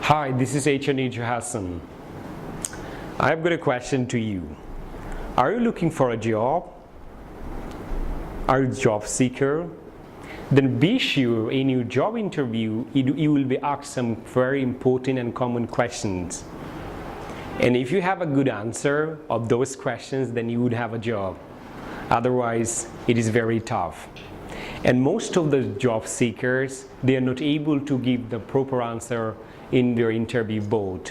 Hi, this is Nirjhor Hasan. I've got a question to you. Are you looking for a job? Are you a job seeker? Then be sure in your job interview you will be asked some very important and common questions. And if you have a good answer of those questions, then you would have a job. Otherwise, it is very tough. And most of the job seekers, they are not able to give the proper answer in their interview board.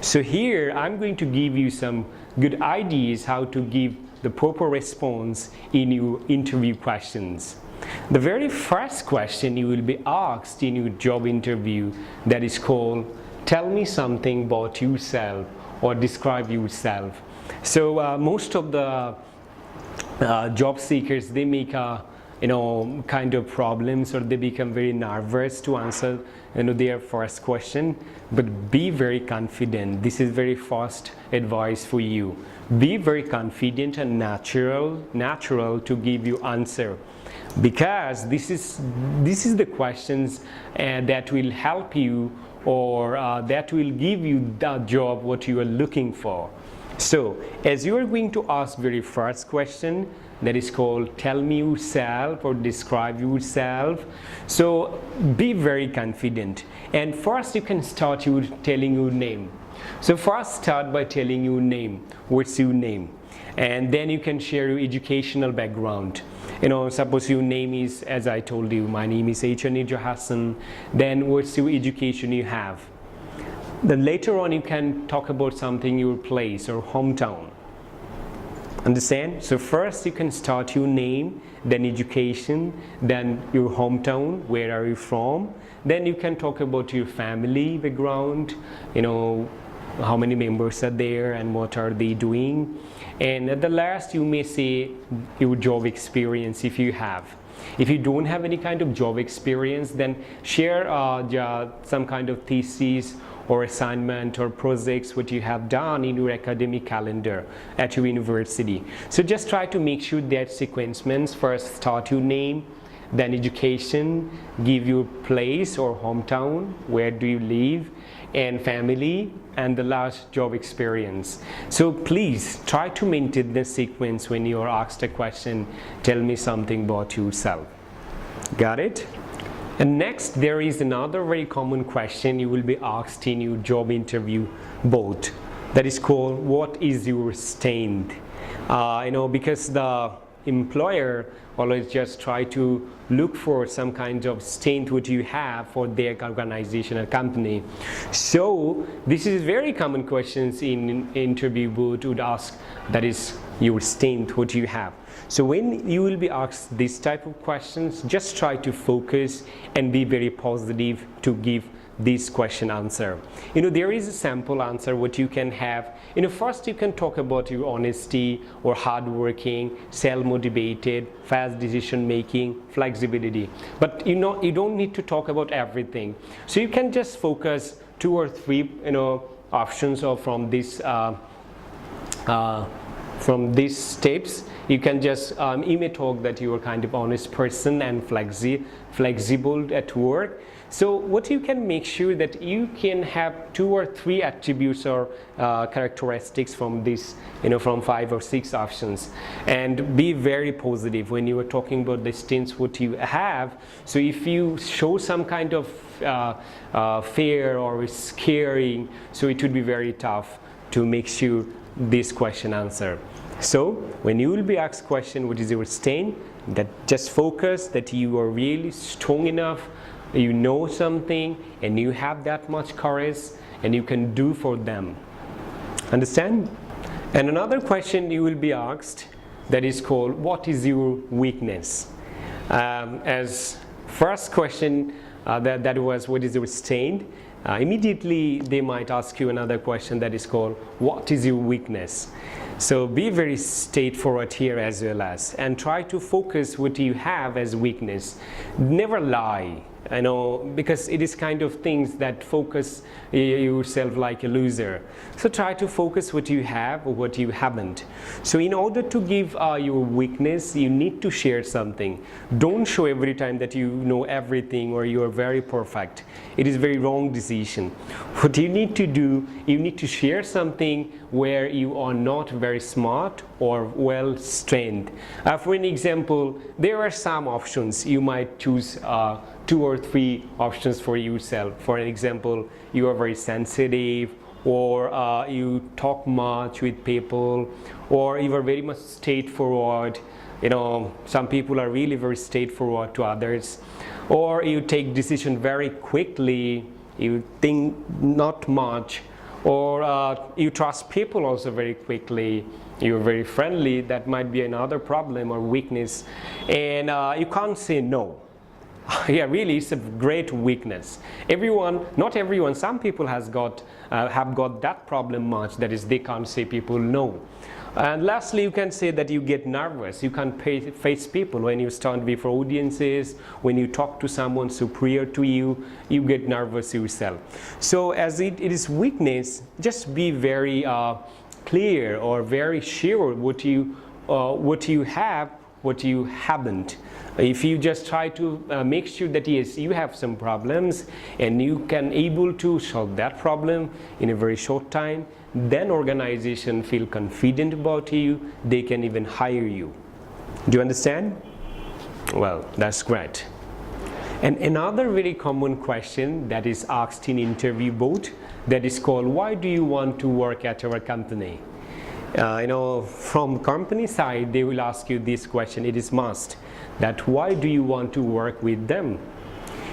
So here I'm going to give you some good ideas how to give the proper response in your interview questions. The very first question you will be asked in your job interview, that is called, tell me something about yourself or describe yourself. So most of the job seekers, they make kind of problems, or they become very nervous to answer their first question. But be very confident. This is very first advice for you. Be very confident and natural to give you answer, because this is the questions that will help you, or that will give you the job what you are looking for. So as you are going to ask very first question, that is called tell me yourself or describe yourself. So be very confident, and first you can start telling your name. So first start by telling your name. What's your name? And then you can share your educational background. Suppose your name is, as I told you, my name is Nirjhor Hasan. Then what's your education you have? Then later on you can talk about something, your place or hometown. Understand? So first you can start your name, then education, then your hometown, where are you from. Then you can talk about your family background, how many members are there and what are they doing. And at the last you may say your job experience if you have. If you don't have any kind of job experience, then share some kind of thesis or assignment or projects what you have done in your academic calendar at your university. So just try to make sure that sequencements. First start your name, then education, give your place or hometown, where do you live, and family, and the last job experience. So please try to maintain this sequence when you are asked a question, tell me something about yourself. Got it? And next, there is another very common question you will be asked in your job interview board. That is called, what is your strength? Because the employer always just try to look for some kind of strength what you have for their organization or company. So this is very common questions in interview board would ask, that is your strength what you have. So when you will be asked this type of questions, just try to focus and be very positive to give this question answer. There is a sample answer what you can have. First you can talk about your honesty or hardworking, self-motivated, fast decision making, flexibility. But you don't need to talk about everything. So you can just focus 2 or 3 options or from these steps. You can just you may talk that you are kind of honest person and flexible at work. So what you can make sure that you can have 2 or 3 attributes or characteristics from this, from 5 or 6 options, and be very positive when you are talking about the strengths what you have. So if you show some kind of fear or scaring, so it would be very tough to make sure this question answer. So when you will be asked question, what is your strength, that just focus that you are really strong enough, you know something, and you have that much courage, and you can do for them. Understand? And another question you will be asked, that is called, what is your weakness? As first question that was, what is your strength? Immediately they might ask you another question that is called, what is your weakness? So be very straightforward here as well as, and try to focus what you have as weakness. Never lie. I know, because it is kind of things that focus yourself like a loser. So try to focus what you have or what you haven't. So in order to give your weakness, you need to share something. Don't show every time that you know everything or you are very perfect. It is a very wrong decision. What you need to do, you need to share something where you are not very smart or well trained. For an example, there are some options. You might choose 2 or 3 options for yourself. For an example, you are very sensitive, or you talk much with people, or you are very much straightforward. You know, some people are really very straightforward to others, or you take decision very quickly, you think not much, or you trust people also very quickly, you're very friendly. That might be another problem or weakness, and you can't say no. Yeah, really, it's a great weakness. Not everyone, some people have got that problem much, that is, they can't say people no. And lastly, you can say that you get nervous. You can't face people when you stand before audiences, when you talk to someone superior to you, you get nervous yourself. So as it is weakness, just be very clear or very sure what you have, what you haven't. If you just try to make sure that yes, you have some problems and you can able to solve that problem in a very short time, then organization feel confident about you, they can even hire you. Do you understand? Well, that's great. And another very common question that is asked in interview board, that is called, why do you want to work at our company? From company side, they will ask you this question. It is must, that why do you want to work with them?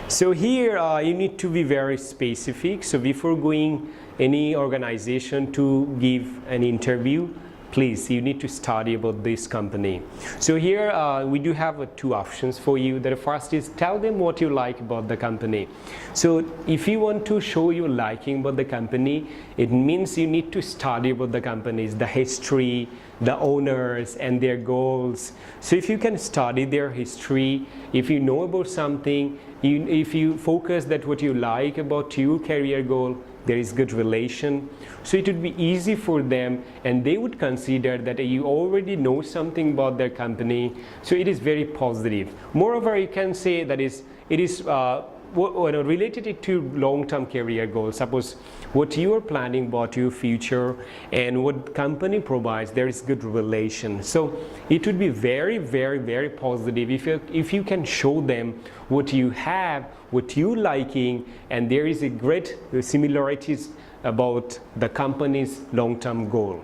So here you need to be very specific. So before going any organization to give an interview, please, you need to study about this company. So here we do have 2 options for you. The first is tell them what you like about the company. So if you want to show your liking about the company, it means you need to study about the companies, the history, the owners and their goals. So if you can study their history, if you know about something, if you focus that what you like about your career goal, there is good relation, so it would be easy for them and they would consider that you already know something about their company, so it is very positive. Moreover, you can say that it is related to long-term career goals. Suppose what you are planning about your future and what company provides, there is good relation. So it would be very, very, very positive if you can show them what you have, what you liking, and there is a great similarities about the company's long-term goal.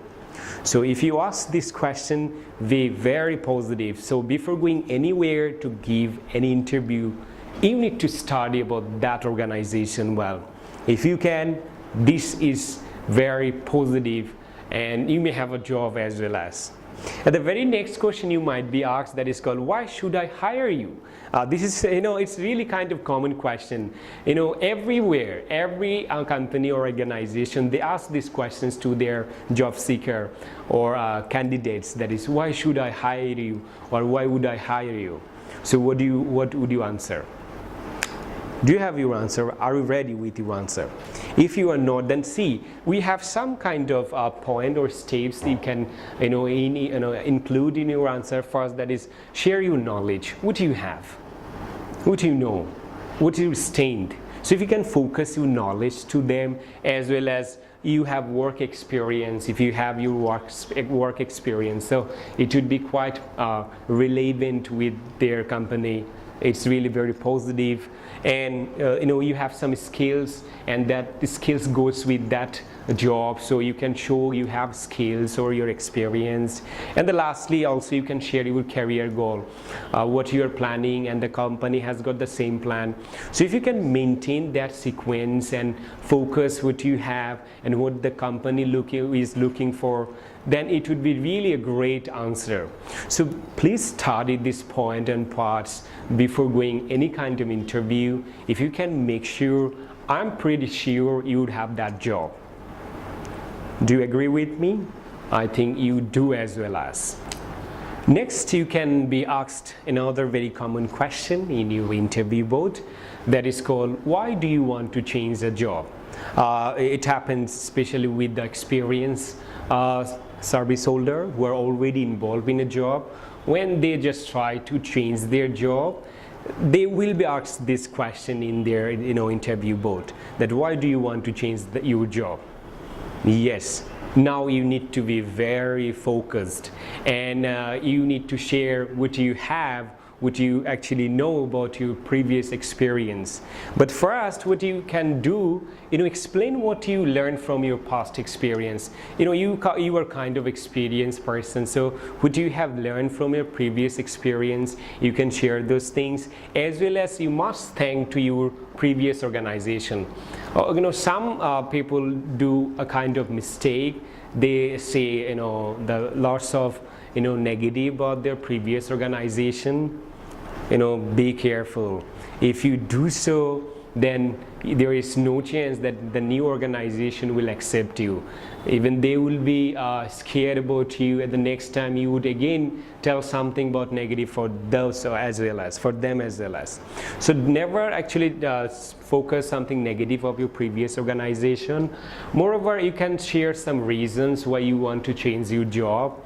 So if you ask this question, be very positive. So before going anywhere to give any interview, you need to study about that organization well. If you can, this is very positive and you may have a job as well as. And the very next question you might be asked, that is called, why should I hire you? This is, it's really kind of common question. Everywhere, every company or organization, they ask these questions to their job seeker or candidates. That is, why should I hire you, or why would I hire you? So what would you answer? Do you have your answer? Are you ready with your answer? If you are not, then see, we have some kind of point or steps you can include in your answer. First, that is, share your knowledge. What do you have? What do you know? What do you stand? So if you can focus your knowledge to them, as well as you have work experience, if you have your work experience, so it would be quite relevant with their company. It's really very positive, and you have some skills, and that the skills goes with that job, so you can show you have skills or your experience. And then lastly, also you can share your career goal, what you are planning, and the company has got the same plan. So if you can maintain that sequence and focus what you have and what the company is looking for, then it would be really a great answer. So please study this point and parts before going any kind of interview. If you can make sure, I'm pretty sure you would have that job. Do you agree with me? I think you do as well as. Next, you can be asked another very common question in your interview board, that is called, why do you want to change a job? It happens especially with the experienced service holder who are already involved in a job. When they just try to change their job, they will be asked this question in their interview board, that why do you want to change your job? Yes, now you need to be very focused, and you need to share what you have, what you actually know about your previous experience. But first, what you can do, explain what you learned from your past experience. You are kind of experienced person, so what you have learned from your previous experience, you can share those things, as well as you must thank to your previous organization. Some people do a kind of mistake. They say the lots of negative about their previous organization. Be careful. If you do so, then there is no chance that the new organization will accept you. Even they will be scared about you, and the next time you would again tell something about negative for those as well as for them as well as. So never actually focus something negative of your previous organization. Moreover, you can share some reasons why you want to change your job.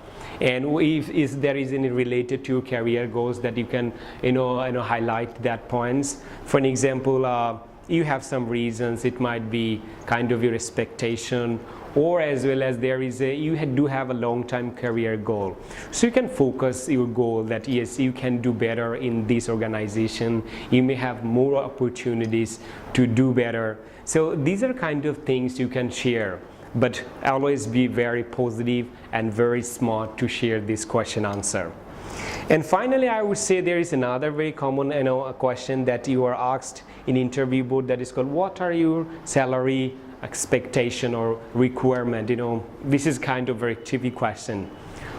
And if there is any related to your career goals, that you can highlight that points. For an example, you have some reasons. It might be kind of your expectation, or as well as you do have a long-time career goal. So you can focus your goal that yes, you can do better in this organization. You may have more opportunities to do better. So these are kind of things you can share. But always be very positive and very smart to share this question answer. And finally, I would say there is another very common a question that you are asked in interview board, that is called, what are your salary expectation or requirement? This is kind of very tricky question.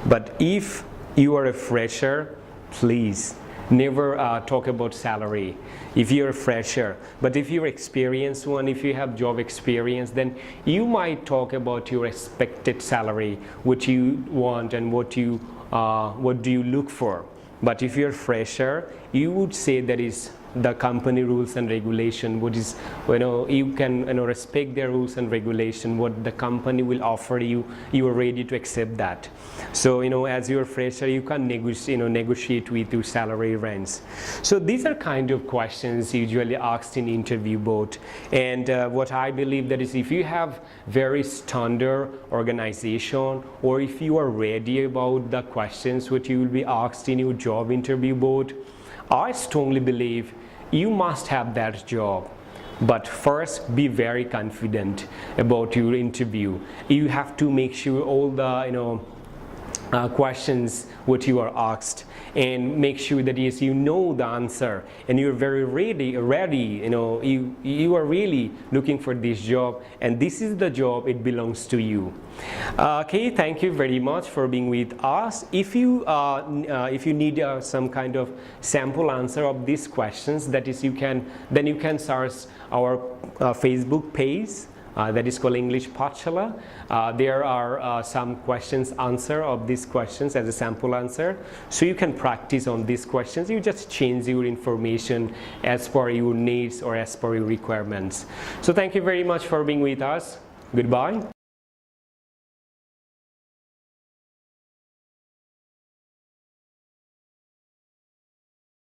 But if you are a fresher, please never talk about salary if you're a fresher. But if you're experienced one, if you have job experience, then you might talk about your expected salary, what you want and what do you look for. But if you're a fresher, you would say that is the company rules and regulation, what is, you can respect their rules and regulation, what the company will offer you, you are ready to accept that. So as you're a fresher, you can negotiate with your salary range. So these are kind of questions usually asked in interview board. And what I believe that is, if you have very standard organization, or if you are ready about the questions what you will be asked in your job interview board, I strongly believe you must have that job. But first, be very confident about your interview. You have to make sure all the questions what you are asked, and make sure that yes, you know the answer and you're very ready, you are really looking for this job, and this is the job, it belongs to you. Okay, thank you very much for being with us. If you need some kind of sample answer of these questions, that is, you can search our Facebook page. That is called English Pathshala. There are some questions answer of these questions as a sample answer. So you can practice on these questions. You just change your information as per your needs or as per your requirements. So thank you very much for being with us. Goodbye.